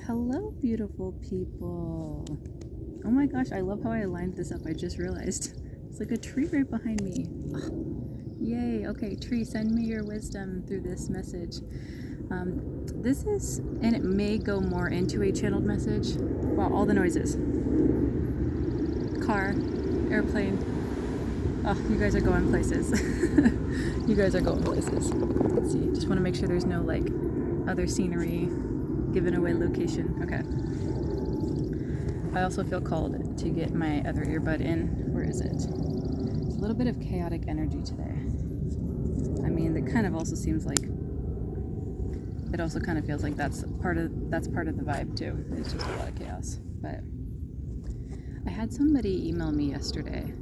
Hello, beautiful people. Oh my gosh, I love how I lined this up. I just realized. It's like a tree right behind me. Oh, yay. Okay, tree, send me your wisdom through this message. This is, and it may go more into a channeled message. Wow, all the noises. Car, airplane. Oh, you guys are going places. You guys are going places. Let's see. Just want to make sure there's no like other scenery, giving away location. Okay. I also feel called to get my other earbud in. Where is it? It's a little bit of chaotic energy today. I mean, it kind of also seems like it also kind of feels like that's part of the vibe too. It's just a lot of chaos. But I had somebody email me yesterday,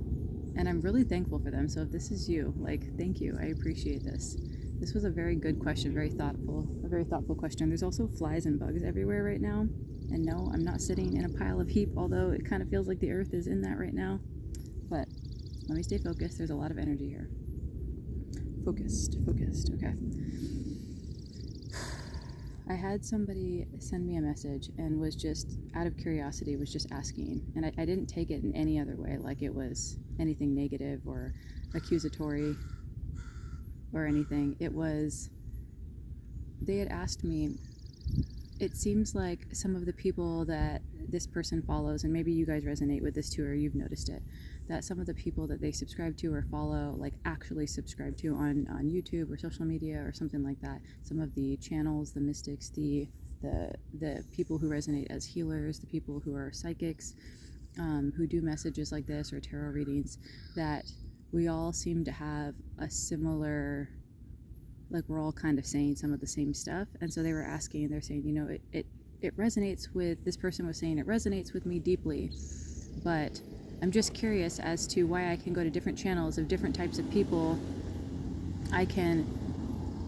and I'm really thankful for them. So if this is you, like, thank you. I appreciate this. This was a very good question, a very thoughtful question. There's also flies and bugs everywhere right now. And no, I'm not sitting in a pile of heap, although it kind of feels like the earth is in that right now. But let me stay focused. There's a lot of energy here. Focused, okay. I had somebody send me a message and was just, out of curiosity, was just asking. And I didn't take it in any other way, like it was anything negative or accusatory or anything. It was, they had asked me, it seems like some of the people that this person follows, and maybe you guys resonate with this too, or you've noticed it, that some of the people that they subscribe to or follow, like actually subscribe to on YouTube or social media or something like that, some of the channels, the mystics, the people who resonate as healers, the people who are psychics, who do messages like this or tarot readings, that we all seem to have a similar, like we're all kind of saying some of the same stuff. And so they were asking, they're saying, you know, it resonates with, this person was saying, it resonates with me deeply, but I'm just curious as to why I can go to different channels of different types of people. I can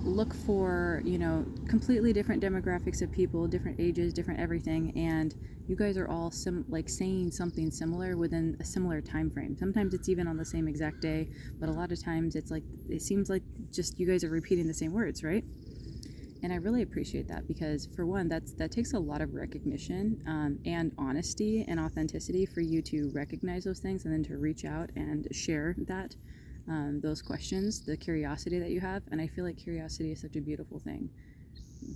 look for, you know, completely different demographics of people, different ages, different everything, and you guys are all like saying something similar within a similar time frame. Sometimes it's even on the same exact day, but a lot of times it's like, it seems like just you guys are repeating the same words, right? And I really appreciate that, because for one, that takes a lot of recognition and honesty and authenticity for you to recognize those things and then to reach out and share that, those questions, the curiosity that you have. And I feel like curiosity is such a beautiful thing.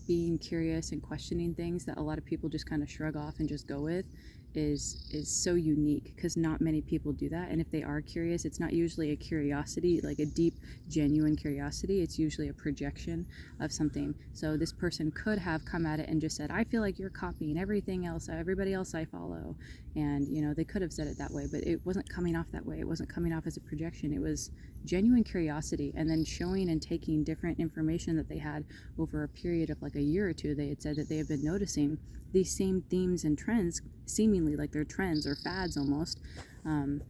Being curious and questioning things that a lot of people just kind of shrug off and just go with is so unique, because not many people do that. And if they are curious, it's not usually a curiosity, like a deep, genuine curiosity. It's usually a projection of something. So this person could have come at it and just said, I feel like you're copying everybody else I follow. And, you know, they could have said it that way, but it wasn't coming off that way. It wasn't coming off as a projection. It was genuine curiosity, and then showing and taking different information that they had over a period of like a year or two. They had said that they have been noticing these same themes and trends, seemingly like they're trends or fads almost, and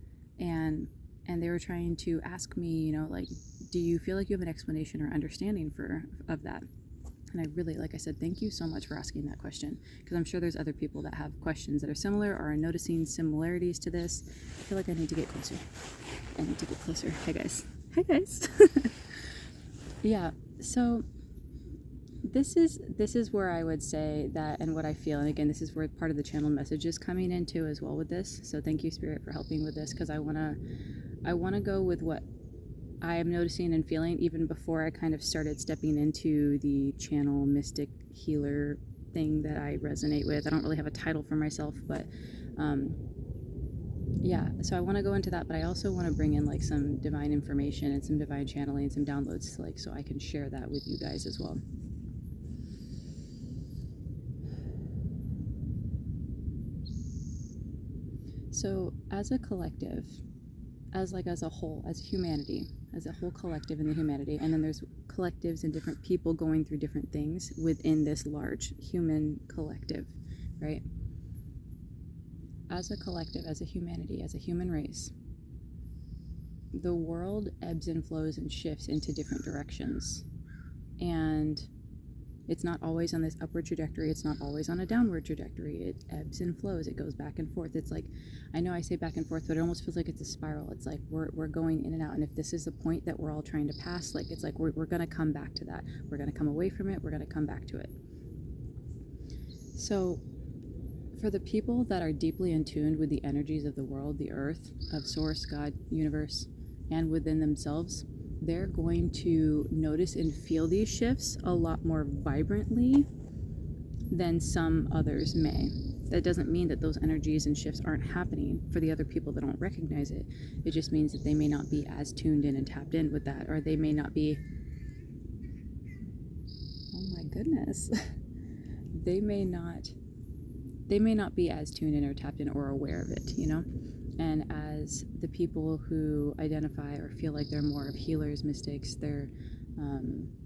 they were trying to ask me, you know, like, do you feel like you have an explanation or understanding of that? And I really, like I said, thank you so much for asking that question, because I'm sure there's other people that have questions that are similar or are noticing similarities to this. I feel like I need to get closer. Hi guys. Yeah, so this is where I would say that, and what I feel, and again, this is where part of the channel message is coming into as well with this. So thank you, Spirit, for helping with this, because I wanna go with what I am noticing and feeling even before I kind of started stepping into the channel mystic healer thing that I resonate with. I don't really have a title for myself, but yeah, so I want to go into that, but I also want to bring in like some divine information and some divine channeling and some downloads, like, so I can share that with you guys as well. So as a collective, as a whole, as humanity, as a whole collective in the humanity, and then there's collectives and different people going through different things within this large human collective, right? As a collective, as a humanity, as a human race, the world ebbs and flows and shifts into different directions. And it's not always on this upward trajectory. It's not always on a downward trajectory. It ebbs and flows. It goes back and forth. It's like, I know I say back and forth, but it almost feels like it's a spiral. It's like we're going in and out. And if this is the point that we're all trying to pass, like, it's like we're going to come back to that. We're going to come away from it. We're going to come back to it. So For the people that are deeply in tune with the energies of the world, the earth, of source, God, universe, and within themselves, they're going to notice and feel these shifts a lot more vibrantly than some others may. That doesn't mean that those energies and shifts aren't happening for the other people that don't recognize it. It just means that they may not be as tuned in and tapped in with that, or they may not be, oh my goodness, they may not be as tuned in or tapped in or aware of it, you know? And as the people who identify or feel like they're more of healers, mystics, they're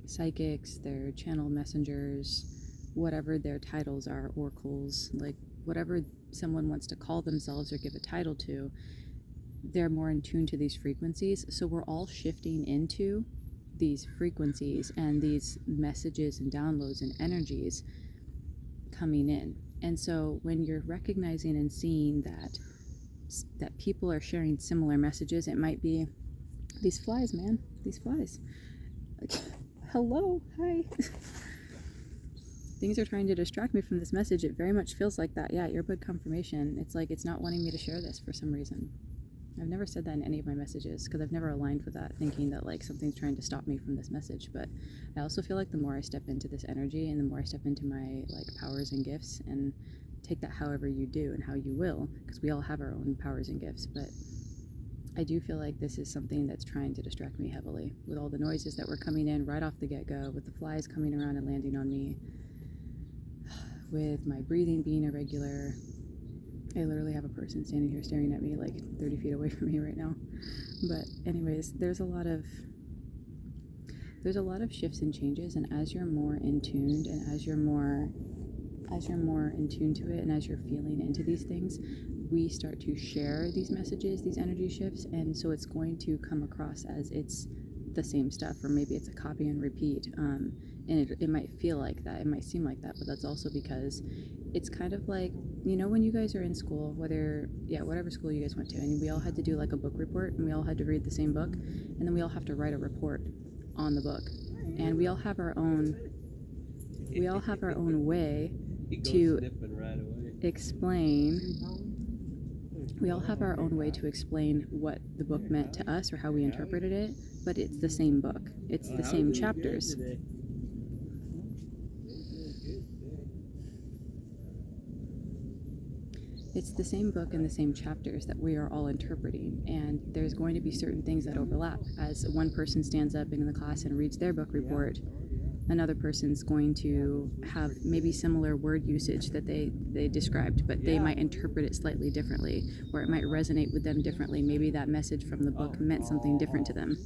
psychics, they're channel messengers, whatever their titles are, oracles, like whatever someone wants to call themselves or give a title to, they're more in tune to these frequencies. So we're all shifting into these frequencies and these messages and downloads and energies coming in. And so when you're recognizing and seeing that people are sharing similar messages, it might be these flies, man, these flies. Like, hello, hi. Things are trying to distract me from this message. It very much feels like that. Yeah, earbud confirmation. It's like it's not wanting me to share this for some reason. I've never said that in any of my messages because I've never aligned with that, thinking that like something's trying to stop me from this message. But I also feel like the more I step into this energy and the more I step into my like powers and gifts, and take that however you do and how you will, because we all have our own powers and gifts, but I do feel like this is something that's trying to distract me heavily with all the noises that were coming in right off the get-go, with the flies coming around and landing on me, with my breathing being irregular. I literally have a person standing here staring at me like 30 feet away from me right now. But anyways, there's a lot of shifts and changes, and as you're more in tuned and as you're more in tune to it, and as you're feeling into these things, we start to share these messages, these energy shifts, and so it's going to come across as it's the same stuff, or maybe it's a copy and repeat, and it might feel like that, it might seem like that, but that's also because it's kind of like, you know, when you guys are in school, whatever school you guys went to, and we all had to do like a book report, and we all had to read the same book, and then we all have to write a report on the book, and we all have our own way to explain. We all have our own way to explain what the book meant to us or how we interpreted it, but it's the same book. It's the same chapters. It's the same book and the same chapters that we are all interpreting, and there's going to be certain things that overlap. As one person stands up in the class and reads their book report, another person's going to have maybe similar word usage that they described, but they might interpret it slightly differently, or it might resonate with them differently. Maybe that message from the book meant something different to them.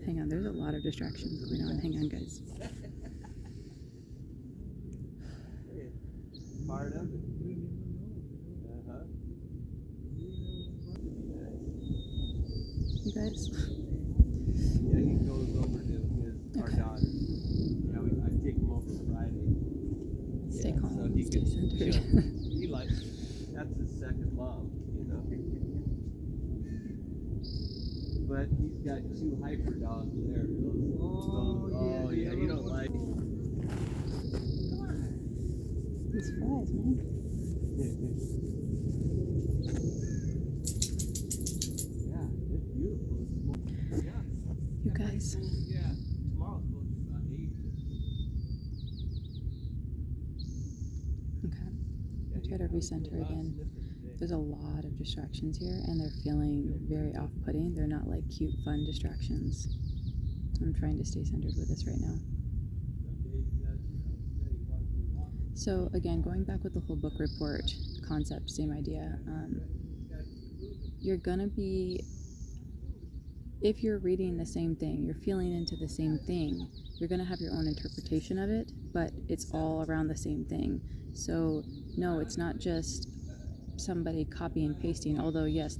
Hang on, there's a lot of distractions going on. Hang on, guys. Part of it. You guys? Yeah, he goes over to our daughter. Yeah, I take him over Friday. Stay calm. So he Stay centered. He likes, that's his second mom, you know. But he's got two hyper dogs there. Yeah, you don't like. These flies, man. Yeah, it's beautiful. Yeah. You guys. Yeah, tomorrow's supposed to be about 8. Okay. I'll try to recenter again. There's a lot of distractions here, and they're feeling very off-putting. They're not like cute, fun distractions. I'm trying to stay centered with this right now. So again, going back with the whole book report concept, same idea. You're gonna be, if you're reading the same thing, you're feeling into the same thing, you're gonna have your own interpretation of it, but it's all around the same thing. So no, it's not just somebody copy and pasting, although yes,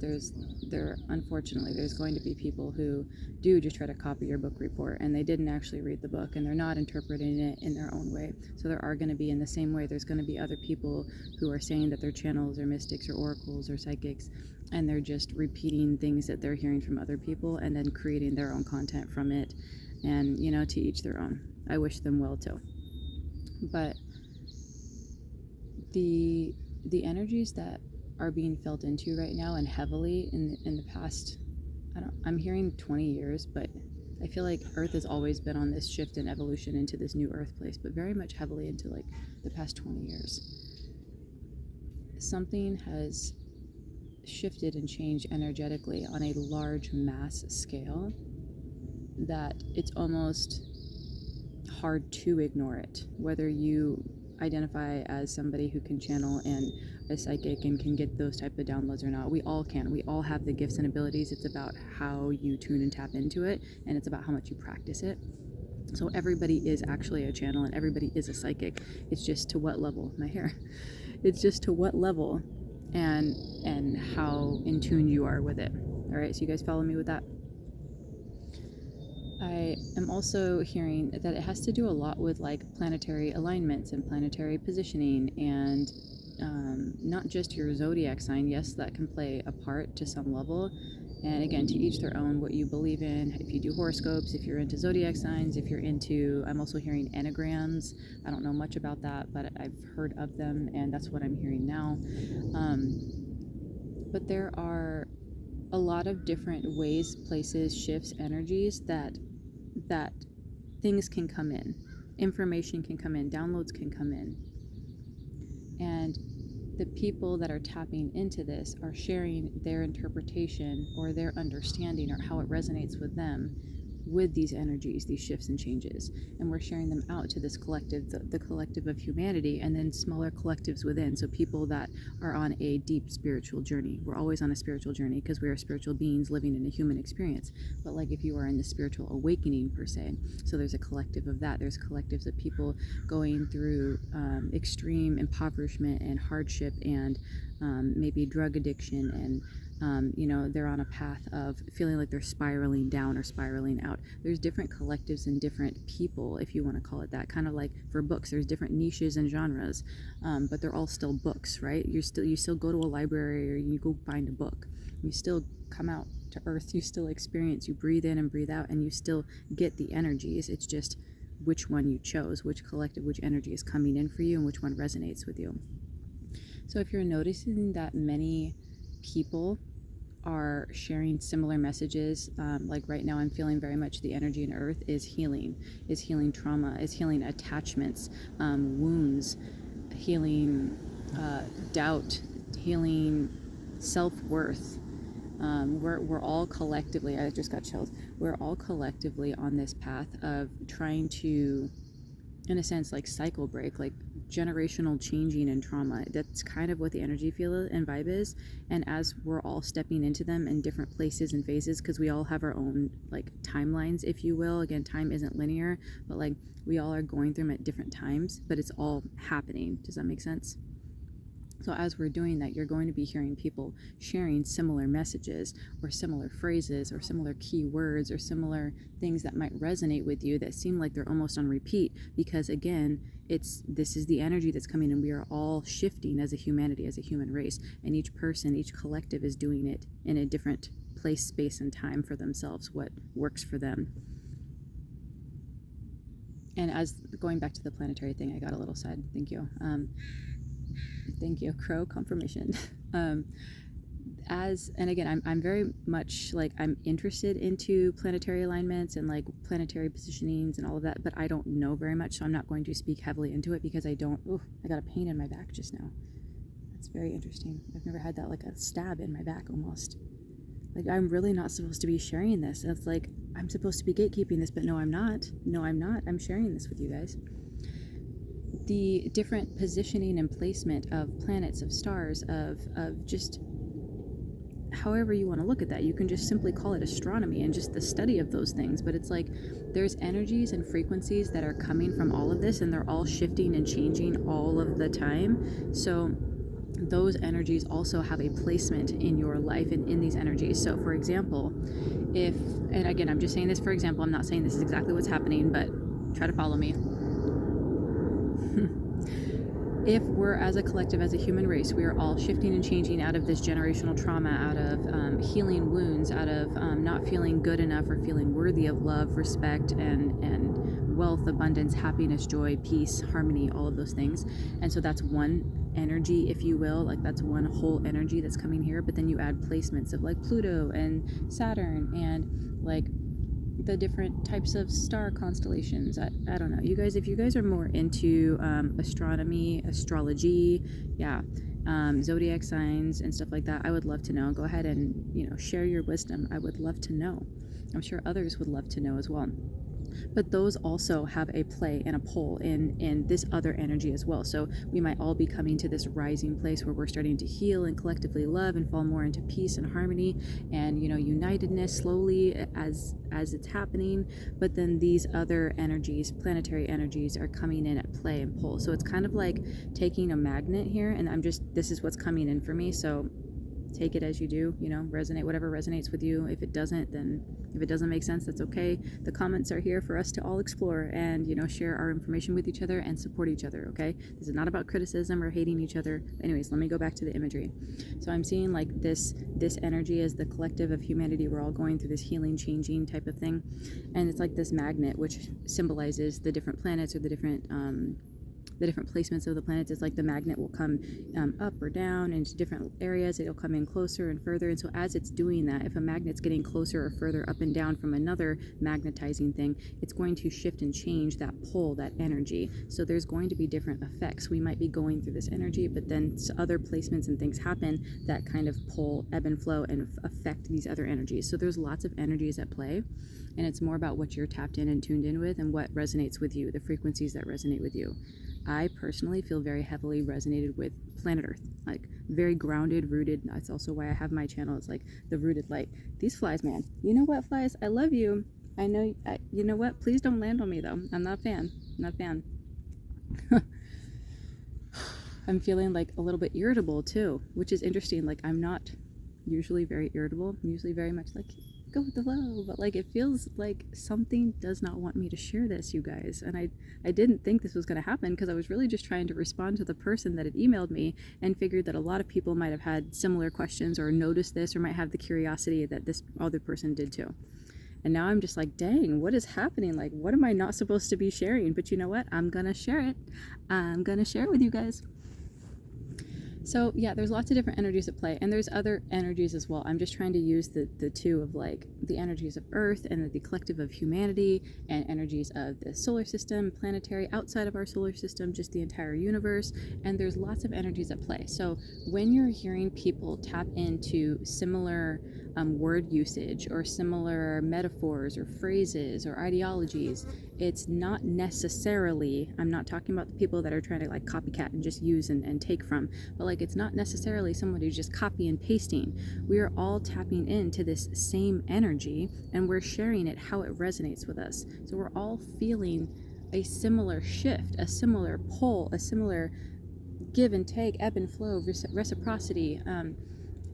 unfortunately there's going to be people who do just try to copy your book report, and they didn't actually read the book, and they're not interpreting it in their own way. So there are going to be, in the same way, there's going to be other people who are saying that they're channels or mystics or oracles or psychics, and they're just repeating things that they're hearing from other people and then creating their own content from it. And, you know, to each their own. I wish them well too. but the energies that are being felt into right now and heavily in the past, I'm hearing 20 years, but I feel like Earth has always been on this shift and evolution into this new Earth place, but very much heavily into like the past 20 years. Something has shifted and changed energetically on a large mass scale that it's almost hard to ignore it, whether you identify as somebody who can channel and a psychic and can get those type of downloads or not. We all can. We all have the gifts and abilities. It's about how you tune and tap into it, and it's about how much you practice it. So everybody is actually a channel and everybody is a psychic. It's just to what level. My hair. It's just to what level and how in tune you are with it. All right, so you guys follow me with that? I am also hearing that it has to do a lot with like planetary alignments and planetary positioning, and not just your zodiac sign. Yes, that can play a part to some level, and again, to each their own, what you believe in. If you do horoscopes, if you're into zodiac signs, if you're into, I'm also hearing enneagrams. I don't know much about that, but I've heard of them, and that's what I'm hearing now. But there are a lot of different ways, places, shifts, energies that things can come in, information can come in, downloads can come in, and the people that are tapping into this are sharing their interpretation or their understanding or how it resonates with them with these energies, these shifts and changes, and we're sharing them out to this collective, the collective of humanity, and then smaller collectives within. So people that are on a deep spiritual journey. We're always on a spiritual journey because we are spiritual beings living in a human experience. But like if you are in the spiritual awakening per se, so there's a collective of that. There's collectives of people going through extreme impoverishment and hardship and maybe drug addiction, and they're on a path of feeling like they're spiraling down or spiraling out. There's different collectives and different people, if you want to call it that. Kind of like for books, there's different niches and genres, but they're all still books, right? You still go to a library or you go find a book. You still come out to Earth. You still experience. You breathe in and breathe out, and you still get the energies. It's just which one you chose, which collective, which energy is coming in for you, and which one resonates with you. So if you're noticing that many people are sharing similar messages, like right now I'm feeling very much the energy in Earth is healing trauma, is healing attachments, wounds, healing doubt, healing self-worth. We're all collectively, I just got chills, we're all collectively on this path of trying to, in a sense, like cycle break, like generational changing and trauma. That's kind of what the energy feel and vibe is. And as we're all stepping into them in different places and phases, because we all have our own like timelines, if you will. Again, time isn't linear, but like we all are going through them at different times, but it's all happening. Does that make sense? So as we're doing that, you're going to be hearing people sharing similar messages or similar phrases or similar keywords or similar things that might resonate with you that seem like they're almost on repeat, because again, this is the energy that's coming, and we are all shifting as a humanity, as a human race, and each person, each collective is doing it in a different place, space, and time for themselves, what works for them. And as going back to the planetary thing, I got a little side. Thank you. Thank you, Crow confirmation. And again, I'm very much like, I'm interested into planetary alignments and like planetary positionings and all of that, but I don't know very much, so I'm not going to speak heavily into it because I got a pain in my back just now. That's very interesting. I've never had that, like a stab in my back almost. Like, I'm really not supposed to be sharing this. It's like, I'm supposed to be gatekeeping this, but no, I'm not. I'm sharing this with you guys. The different positioning and placement of planets, of stars, of just however you want to look at that. You can just simply call it astronomy and just the study of those things. But it's like there's energies and frequencies that are coming from all of this, and they're all shifting and changing all of the time. So those energies also have a placement in your life and in these energies. So for example, and again, I'm just saying this for example, I'm not saying this is exactly what's happening, but try to follow me. If we're, as a collective, as a human race, we are all shifting and changing out of this generational trauma, out of healing wounds, out of not feeling good enough or feeling worthy of love, respect, and wealth, abundance, happiness, joy, peace, harmony, all of those things. And so that's one energy, if you will, like that's one whole energy that's coming here. But then you add placements of like Pluto and Saturn and like the different types of star constellations. I don't know, you guys, if you guys are more into astronomy, astrology, zodiac signs and stuff like that, I would love to know. Go ahead and, you know, share your wisdom. I would love to know. I'm sure others would love to know as well. But those also have a play and a pull in this other energy as well. So we might all be coming to this rising place where we're starting to heal and collectively love and fall more into peace and harmony and, you know, unitedness slowly as it's happening. But then these other energies, planetary energies, are coming in at play and pull. So it's kind of like taking a magnet here, and this is what's coming in for me. So take it as you do, you know, resonate, whatever resonates with you. If it doesn't, then if it doesn't make sense, that's okay. The comments are here for us to all explore and, you know, share our information with each other and support each other, okay? This is not about criticism or hating each other. Anyways, let me go back to the imagery. So I'm seeing like this energy as the collective of humanity. We're all going through this healing, changing type of thing. And it's like this magnet, which symbolizes the different planets or the different placements of the planets. Is like the magnet will come up or down into different areas. It'll come in closer and further. And so as it's doing that, if a magnet's getting closer or further up and down from another magnetizing thing, it's going to shift and change that pull, that energy. So there's going to be different effects. We might be going through this energy, but then other placements and things happen that kind of pull, ebb and flow, and affect these other energies. So there's lots of energies at play, and it's more about what you're tapped in and tuned in with and what resonates with you, the frequencies that resonate with you. I personally feel very heavily resonated with planet Earth, like very grounded, rooted. That's also why I have my channel. It's like the rooted light. These flies, man. You know what, flies? I love you. I know. You know what? Please don't land on me though. I'm not a fan. I'm not a fan. I'm feeling like a little bit irritable too, which is interesting. Like I'm not usually very irritable. I'm usually very much like, go with the flow, but like it feels like something does not want me to share this, you guys. And I didn't think this was going to happen because I was really just trying to respond to the person that had emailed me and figured that a lot of people might have had similar questions or noticed this or might have the curiosity that this other person did too. And now I'm just like, dang, what is happening? Like, what am I not supposed to be sharing? But you know what? I'm gonna share it. I'm gonna share it with you guys. So yeah, there's lots of different energies at play, and there's other energies as well. I'm just trying to use the two of like the energies of Earth and the collective of humanity, and energies of the solar system, planetary, outside of our solar system, just the entire universe. And there's lots of energies at play. So when you're hearing people tap into similar word usage or similar metaphors or phrases or ideologies, it's not necessarily, I'm not talking about the people that are trying to like copycat and just use and take from, but like it's not necessarily somebody who's just copy and pasting. We are all tapping into this same energy and we're sharing it how it resonates with us. So we're all feeling a similar shift, a similar pull, a similar give and take, ebb and flow, reciprocity,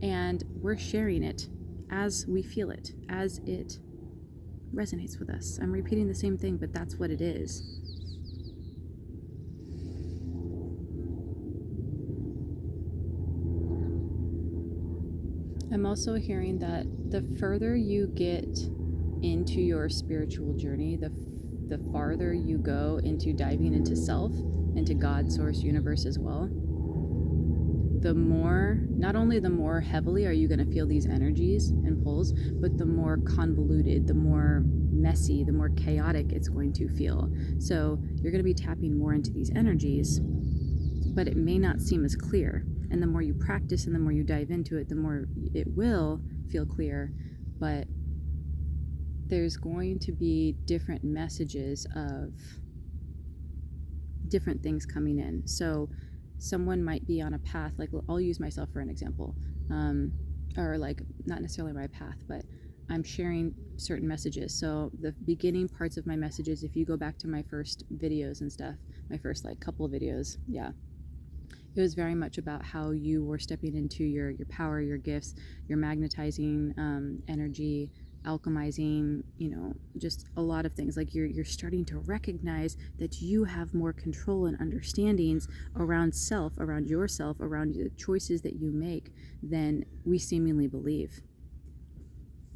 and we're sharing it as we feel it, as it resonates with us. I'm repeating the same thing, but that's what it is. I'm also hearing that the further you get into your spiritual journey, the farther you go into diving into self, into God, source, universe as well, the more, not only the more heavily are you going to feel these energies and pulls, but the more convoluted, the more messy, the more chaotic it's going to feel. So you're going to be tapping more into these energies, but it may not seem as clear. And the more you practice and the more you dive into it, the more it will feel clear. But there's going to be different messages of different things coming in. So someone might be on a path, like I'll use myself for an example, or like not necessarily my path, but I'm sharing certain messages. So the beginning parts of my messages, if you go back to my first videos and stuff, my first like couple of videos, it was very much about how you were stepping into your power, your gifts, your magnetizing energy, alchemizing, just a lot of things. Like you're starting to recognize that you have more control and understandings around self, around yourself, around the choices that you make than we seemingly believe.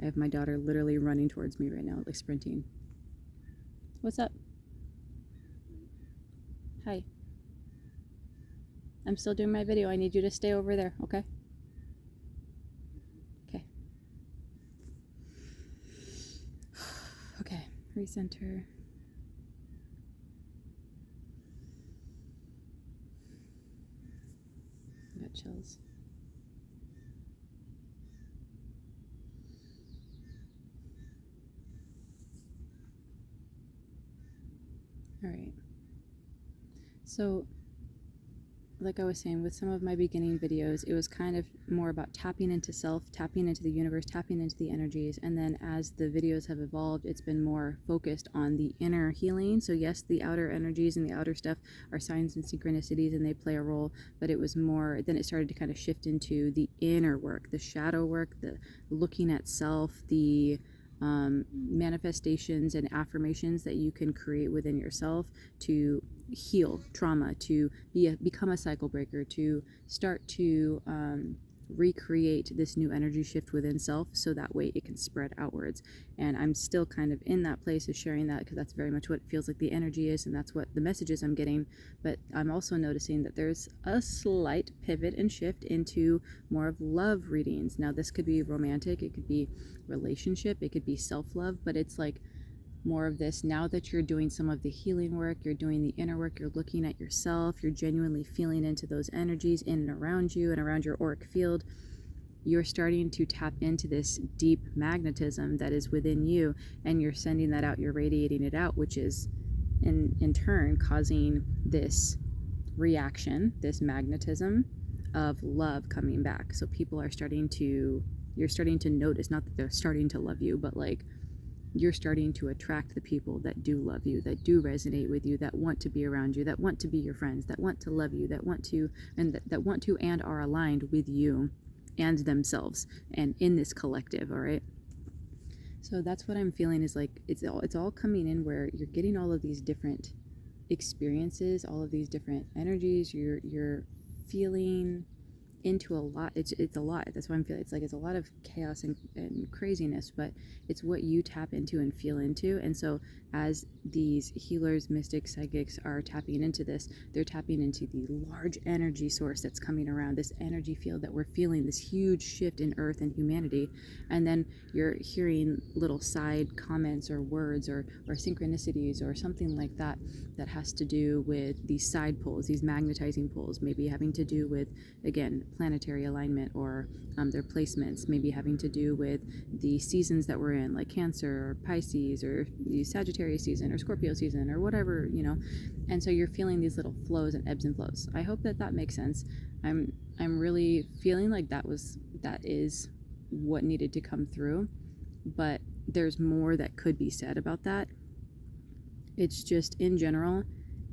I have my daughter literally running towards me right now, like sprinting. What's up? Hi. I'm still doing my video. I need you to stay over there, okay? Okay. Okay, recenter. I got chills. All right. So, like I was saying, with some of my beginning videos, it was kind of more about tapping into self, tapping into the universe, tapping into the energies. And then as the videos have evolved, it's been more focused on the inner healing. So, yes, the outer energies and the outer stuff are signs and synchronicities and they play a role, but it was more, then it started to kind of shift into the inner work, the shadow work, the looking at self, the manifestations and affirmations that you can create within yourself to heal trauma, to become a cycle breaker, to start to recreate this new energy shift within self so that way it can spread outwards. And I'm still kind of in that place of sharing that because that's very much what it feels like the energy is, and that's what the messages I'm getting. But I'm also noticing that there's a slight pivot and shift into more of love readings. Now, this could be romantic, it could be relationship, it could be self-love, but it's like more of this now that you're doing some of the healing work, you're doing the inner work, you're looking at yourself, you're genuinely feeling into those energies in and around you and around your auric field. You're starting to tap into this deep magnetism that is within you, and you're sending that out, you're radiating it out, which is in turn causing this reaction, this magnetism of love coming back. So people are starting to, you're starting to notice, not that they're starting to love you, but like you're starting to attract the people that do love you, that do resonate with you, that want to be around you, that want to be your friends, that want to love you, that want to, and that want to and are aligned with you and themselves and in this collective. All right. So that's what I'm feeling is like it's all coming in where you're getting all of these different experiences, all of these different energies. You're feeling into a lot. It's a lot. That's why I'm feeling it's like it's a lot of chaos and craziness, but it's what you tap into and feel into. And so as these healers, mystics, psychics are tapping into this, they're tapping into the large energy source that's coming around, this energy field that we're feeling, this huge shift in earth and humanity. And then you're hearing little side comments or words or synchronicities or something like that that has to do with these side poles, these magnetizing poles, maybe having to do with, again, planetary alignment or their placements, maybe having to do with the seasons that we're in, like Cancer or Pisces or the Sagittarius season or Scorpio season or whatever, you know. And so you're feeling these little flows and ebbs and flows. I hope that makes sense. I'm really feeling like that is what needed to come through, but there's more that could be said about that. It's just in general,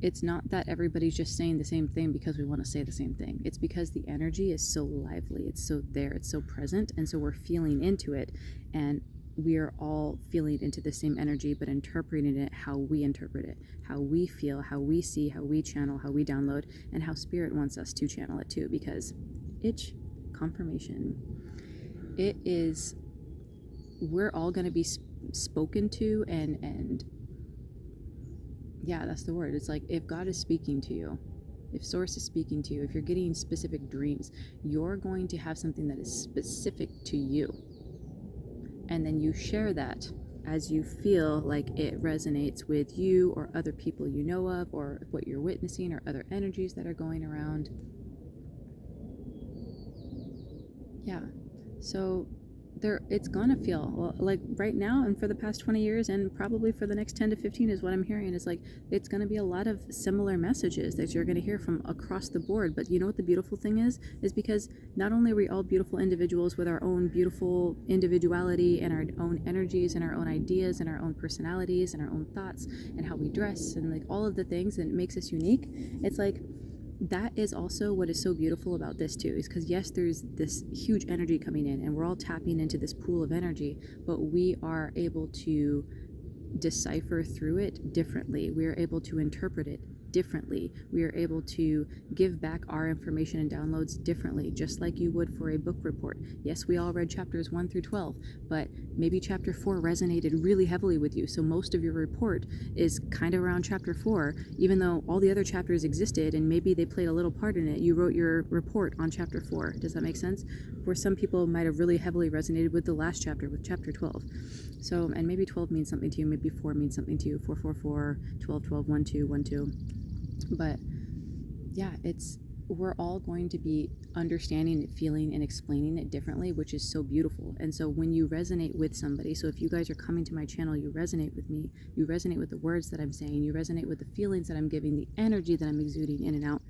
it's not that everybody's just saying the same thing because we want to say the same thing. It's because the energy is so lively, it's so there, it's so present, and so we're feeling into it, and we are all feeling into the same energy, but interpreting it how we interpret it, how we feel, how we see, how we channel, how we download, and how spirit wants us to channel it too, because it's confirmation. It is, we're all going to be spoken to and yeah, that's the word. It's like if God is speaking to you, if Source is speaking to you, if you're getting specific dreams, you're going to have something that is specific to you. And then you share that as you feel like it resonates with you or other people you know of or what you're witnessing or other energies that are going around. Yeah. So it's gonna feel like right now and for the past 20 years and probably for the next 10 to 15 is what I'm hearing is like it's gonna be a lot of similar messages that you're gonna hear from across the board. But you know what the beautiful thing is because not only are we all beautiful individuals with our own beautiful individuality and our own energies and our own ideas and our own personalities and our own thoughts and how we dress and like all of the things that makes us unique. It's like that is also what is so beautiful about this too, is because yes, there's this huge energy coming in and we're all tapping into this pool of energy, but we are able to decipher through it differently. We are able to interpret it differently. We are able to give back our information and downloads differently, just like you would for a book report. Yes, we all read chapters 1 through 12, but maybe chapter 4 resonated really heavily with you. So most of your report is kind of around chapter 4, even though all the other chapters existed and maybe they played a little part in it. You wrote your report on chapter 4. Does that make sense? Where some people might have really heavily resonated with the last chapter, with chapter 12. So, and maybe 12 means something to you, maybe 4 means something to you, 4, 4, 4, 12, 12, 1, 2, 1, 2. But yeah, we're all going to be understanding it, feeling, and explaining it differently, which is so beautiful. And so when you resonate with somebody, so if you guys are coming to my channel, you resonate with me, you resonate with the words that I'm saying, you resonate with the feelings that I'm giving, the energy that I'm exuding in and out,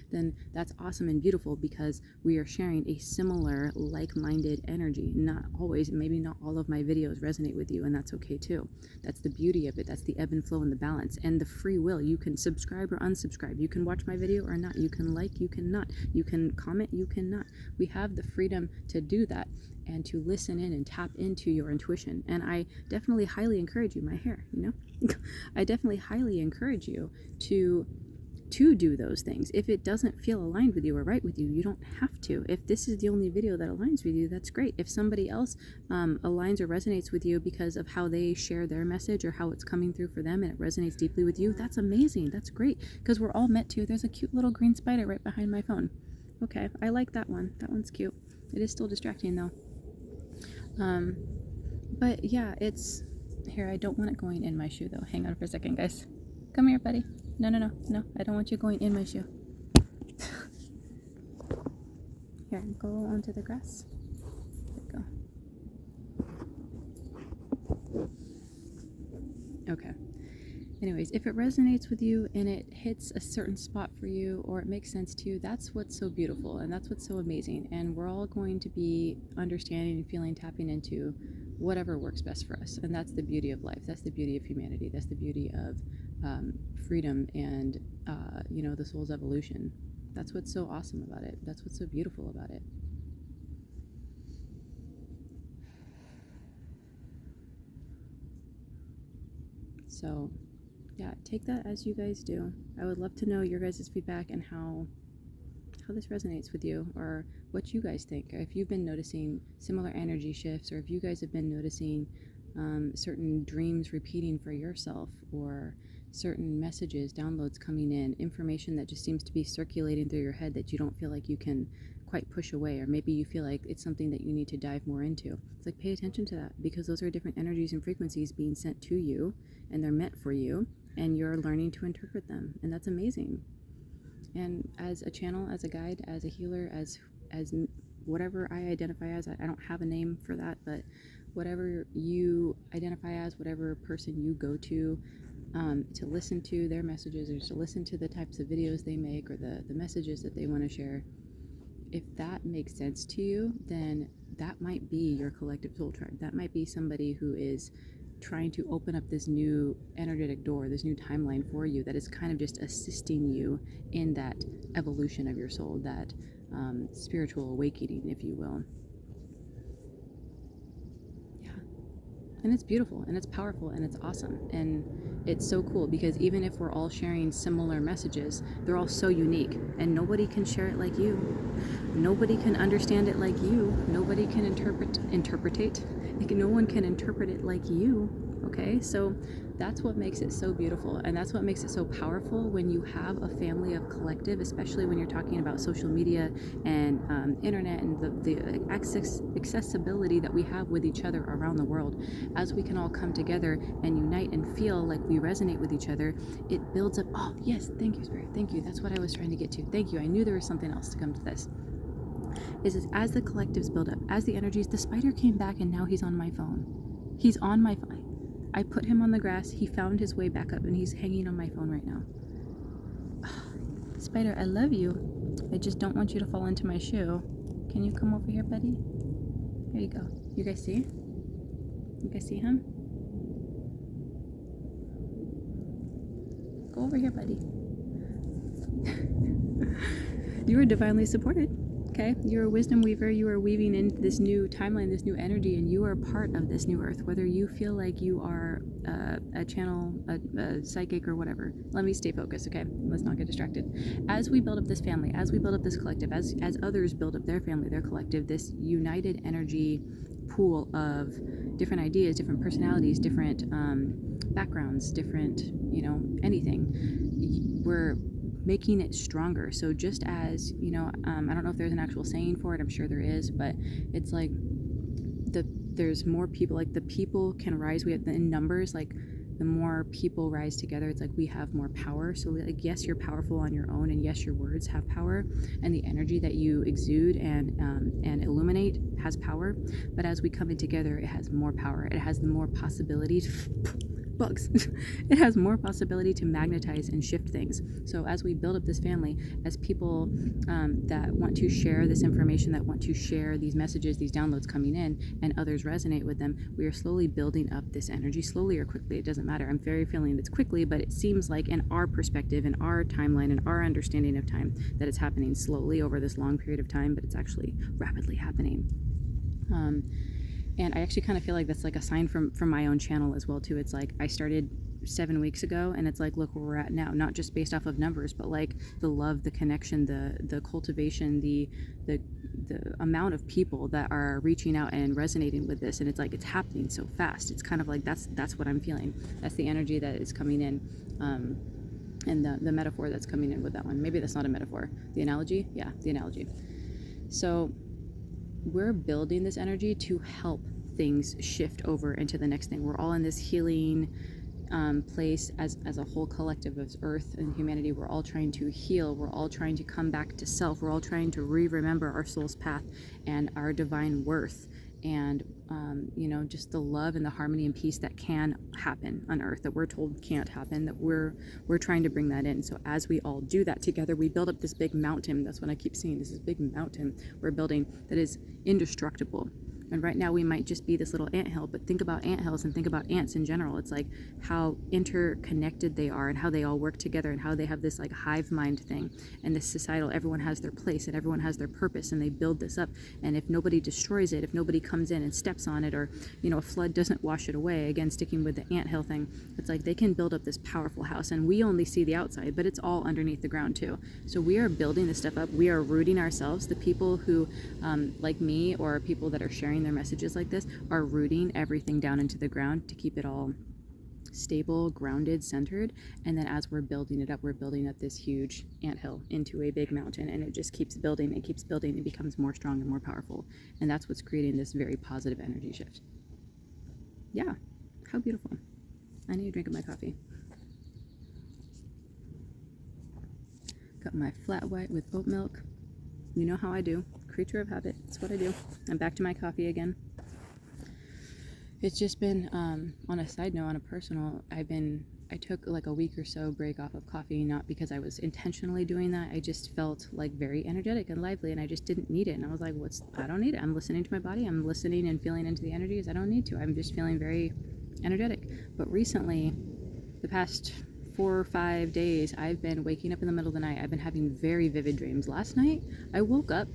then that's awesome and beautiful, because we are sharing a similar like-minded energy. Not always, maybe not all of my videos resonate with you, and that's okay too. That's the beauty of it. That's the ebb and flow and the balance and the free will. You can subscribe or unsubscribe. You can watch my video or not. You can like, you cannot. You can comment, you cannot. We have the freedom to do that and to listen in and tap into your intuition. And I definitely highly encourage you, my hair, I definitely highly encourage you to do those things. If it doesn't feel aligned with you or right with you, you don't have to. If this is the only video that aligns with you, that's great. If somebody else aligns or resonates with you because of how they share their message or how it's coming through for them and it resonates deeply with you, that's amazing. That's great, because we're all meant to. There's a cute little green spider right behind my phone. Okay, I like that one. That one's cute. It is still distracting though. But yeah, it's here. I don't want it going in my shoe though. Hang on for a second, guys. Come here, buddy. No, I don't want you going in my shoe. Here, go onto the grass. There you go. Okay. Anyways, if it resonates with you and it hits a certain spot for you, or it makes sense to you, that's what's so beautiful and that's what's so amazing. And we're all going to be understanding and feeling, tapping into whatever works best for us. And that's the beauty of life. That's the beauty of humanity. That's the beauty of freedom and, the soul's evolution. That's what's so awesome about it. That's what's so beautiful about it. So yeah, take that as you guys do. I would love to know your guys' feedback and how this resonates with you, or what you guys think, or if you've been noticing similar energy shifts, or if you guys have been noticing certain dreams repeating for yourself, or certain messages, downloads coming in, information that just seems to be circulating through your head that you don't feel like you can quite push away, or maybe you feel like it's something that you need to dive more into. It's like, pay attention to that, because those are different energies and frequencies being sent to you, and they're meant for you, and you're learning to interpret them, and that's amazing. And as a channel, as a guide, as a healer, as whatever I identify as, I don't have a name for that, but whatever you identify as, whatever person you go to listen to their messages, or to listen to the types of videos they make, or the messages that they want to share, if that makes sense to you, then that might be your collective soul tribe. That might be somebody who is trying to open up this new energetic door, this new timeline for you, that is kind of just assisting you in that evolution of your soul, that spiritual awakening, if you will. Yeah. And it's beautiful, and it's powerful, and it's awesome, and it's so cool, because even if we're all sharing similar messages, they're all so unique, and nobody can share it like you. Nobody can understand it like you. Nobody can interpretate. No one can interpret it like you. Okay, so that's what makes it so beautiful, and that's what makes it so powerful when you have a family of collective, especially when you're talking about social media and internet and the accessibility that we have with each other around the world. As we can all come together and unite and feel like we resonate with each other, it builds up. Oh yes, thank you, Spirit, thank you. That's what I was trying to get to. Thank you. I knew there was something else to come to this. Is as the collectives build up, as the energies, the spider came back and now he's on my phone. He's on my phone. I put him on the grass, he found his way back up, and he's hanging on my phone right now. Spider, I love you. I just don't want you to fall into my shoe. Can you come over here, buddy? Here you go. You guys see? You guys see him? Go over here, buddy. You were divinely supported. okay, you're a wisdom weaver. You are weaving in this new timeline, this new energy, and you are part of this new earth. Whether you feel like you are a channel, a psychic, or whatever. Let me stay focused, okay? Let's not get distracted. As we build up this family, as we build up this collective, as others build up their family, their collective, this united energy pool of different ideas, different personalities, different backgrounds, different, anything, we're making it stronger. So just as, I don't know if there's an actual saying for it, I'm sure there is, but it's like there's more people, like the people can rise, we have in numbers, like the more people rise together, it's like we have more power. So like, yes, you're powerful on your own, and yes, your words have power, and the energy that you exude and illuminate has power. But as we come in together, it has more power. It has more possibility bugs. It has more possibility to magnetize and shift things. So as we build up this family, as people that want to share this information, that want to share these messages, these downloads coming in, and others resonate with them, we are slowly building up this energy, slowly or quickly, it doesn't matter. I'm very feeling it's quickly, but it seems like in our perspective, in our timeline, in our understanding of time, that it's happening slowly over this long period of time, but it's actually rapidly happening. And I actually kind of feel like that's like a sign from my own channel as well too. It's like I started 7 weeks ago, and it's like, look where we're at now, not just based off of numbers, but like the love, the connection, the cultivation, the amount of people that are reaching out and resonating with this. And it's like, it's happening so fast. It's kind of like, that's what I'm feeling. That's the energy that is coming in. And the metaphor that's coming in with that one. Maybe that's not a metaphor. The analogy? Yeah, the analogy. So we're building this energy to help things shift over into the next thing. We're all in this healing place as a whole collective of Earth and humanity. We're all trying to heal. We're all trying to come back to self. We're all trying to remember our soul's path and our divine worth, and just the love and the harmony and peace that can happen on Earth, that we're told can't happen, that we're trying to bring that in. So as we all do that together, we build up this big mountain. That's what I keep seeing, this big mountain we're building that is indestructible. And right now we might just be this little anthill, but think about anthills and think about ants in general. It's like how interconnected they are and how they all work together and how they have this like hive mind thing and this societal, everyone has their place and everyone has their purpose, and they build this up. And if nobody destroys it, if nobody comes in and steps on it, or, a flood doesn't wash it away, again, sticking with the anthill thing, it's like they can build up this powerful house, and we only see the outside, but it's all underneath the ground too. So we are building this stuff up. We are rooting ourselves. The people who, like me, or people that are sharing their messages like this, are rooting everything down into the ground to keep it all stable, grounded, centered. And then as we're building it up, we're building up this huge anthill into a big mountain, and it just keeps building and keeps building and becomes more strong and more powerful. And that's what's creating this very positive energy shift. Yeah, how beautiful. I need a drink of my coffee. Got my flat white with oat milk. You know how I do. Creature of habit. It's what I do. I'm back to my coffee again. It's just been, on a side note, on a personal, I took like a week or so break off of coffee, not because I was intentionally doing that. I just felt like very energetic and lively, and I just didn't need it. And I was like, I don't need it. I'm listening to my body. I'm listening and feeling into the energies. I don't need to. I'm just feeling very energetic. But recently, the past 4 or 5 days, I've been waking up in the middle of the night. I've been having very vivid dreams. Last night, I woke up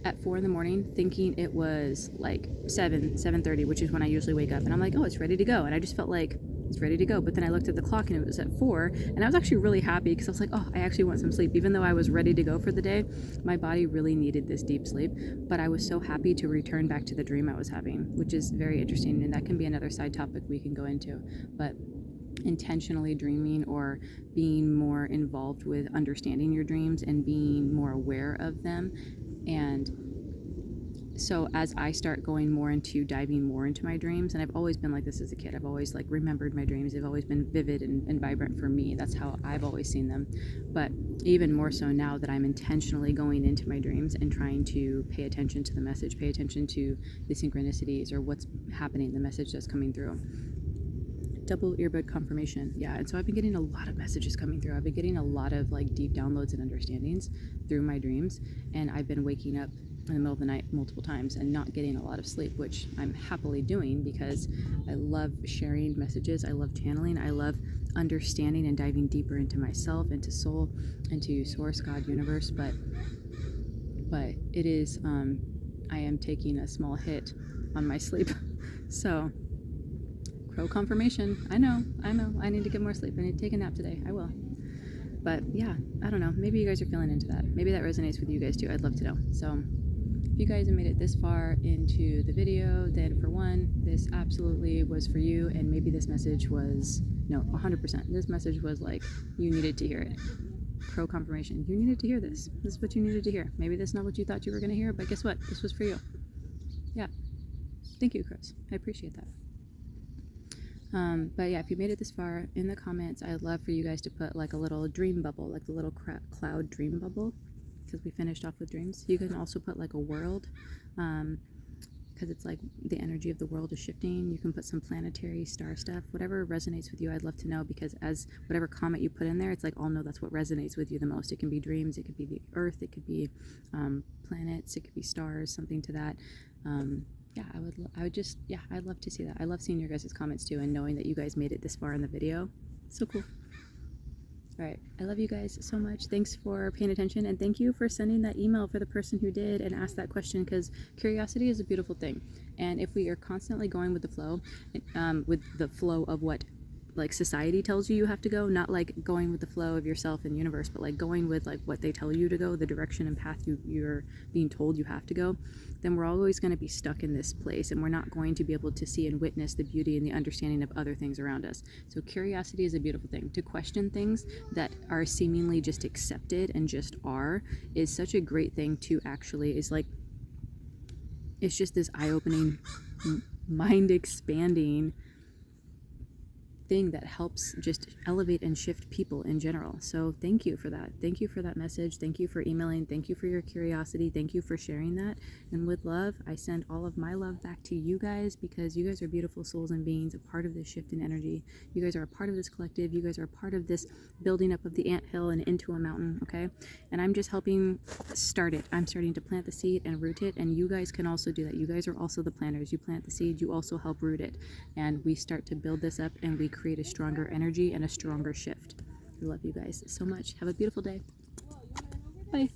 at 4 a.m. thinking it was like 7:30, which is when I usually wake up. And I'm like, oh, it's ready to go. And I just felt like it's ready to go. But then I looked at the clock and it was at 4. And I was actually really happy because I was like, oh, I actually want some sleep. Even though I was ready to go for the day, my body really needed this deep sleep. But I was so happy to return back to the dream I was having, which is very interesting. And that can be another side topic we can go into. But intentionally dreaming, or being more involved with understanding your dreams and being more aware of them. And so as I start going more into diving more into my dreams, and I've always been like this as a kid, I've always like remembered my dreams. They've always been vivid and vibrant for me. That's how I've always seen them. But even more so now that I'm intentionally going into my dreams and trying to pay attention to the message, pay attention to the synchronicities or what's happening, the message that's coming through. Double earbud confirmation. Yeah, and so I've been getting a lot of messages coming through. I've been getting a lot of like deep downloads and understandings through my dreams, and I've been waking up in the middle of the night multiple times and not getting a lot of sleep, which I'm happily doing because I love sharing messages. I love channeling. I love understanding and diving deeper into myself, into soul, into source, God, universe. But but it is, I am taking a small hit on my sleep. So, crow confirmation. I know. I need to get more sleep. I need to take a nap today. I will. But yeah, I don't know. Maybe you guys are feeling into that. Maybe that resonates with you guys too. I'd love to know. So, if you guys have made it this far into the video, then for one, this absolutely was for you, and maybe this message was, no, 100%. This message was like, you needed to hear it. Crow confirmation. You needed to hear this. This is what you needed to hear. Maybe that's not what you thought you were going to hear, but guess what? This was for you. Yeah. Thank you, Crows. I appreciate that. But yeah, if you made it this far, in the comments, I'd love for you guys to put like a little dream bubble, like the little cloud dream bubble, because we finished off with dreams. You can also put like a world, because it's like the energy of the world is shifting. You can put some planetary star stuff, whatever resonates with you. I'd love to know, because as whatever comment you put in there, it's like, I'll know that's what resonates with you the most. It can be dreams, it could be the earth, it could be planets, it could be stars, something to that. Yeah, I'd love to see that. I love seeing your guys' comments too, and knowing that you guys made it this far in the video. So cool. All right, I love you guys so much. Thanks for paying attention, and thank you for sending that email for the person who did and asked that question, because curiosity is a beautiful thing. And if we are constantly going with the flow of what like society tells you have to go, not like going with the flow of yourself and universe, but like going with like what they tell you to go, the direction and path you're being told you have to go, then we're always going to be stuck in this place, and we're not going to be able to see and witness the beauty and the understanding of other things around us. So curiosity is a beautiful thing. To question things that are seemingly just accepted and just are is such a great thing. To actually is like, it's just this eye-opening, mind expanding thing that helps just elevate and shift people in general. So thank you for that. Thank you for that message. Thank you for emailing. Thank you for your curiosity. Thank you for sharing that. And with love, I send all of my love back to you guys, because you guys are beautiful souls and beings, a part of this shift in energy. You guys are a part of this collective. You guys are a part of this building up of the anthill and into a mountain, okay? And I'm just helping start it. I'm starting to plant the seed and root it, and you guys can also do that. You guys are also the planters. You plant the seed, you also help root it. And we start to build this up, and we create a stronger energy and a stronger shift. I love you guys so much. Have a beautiful day. Bye.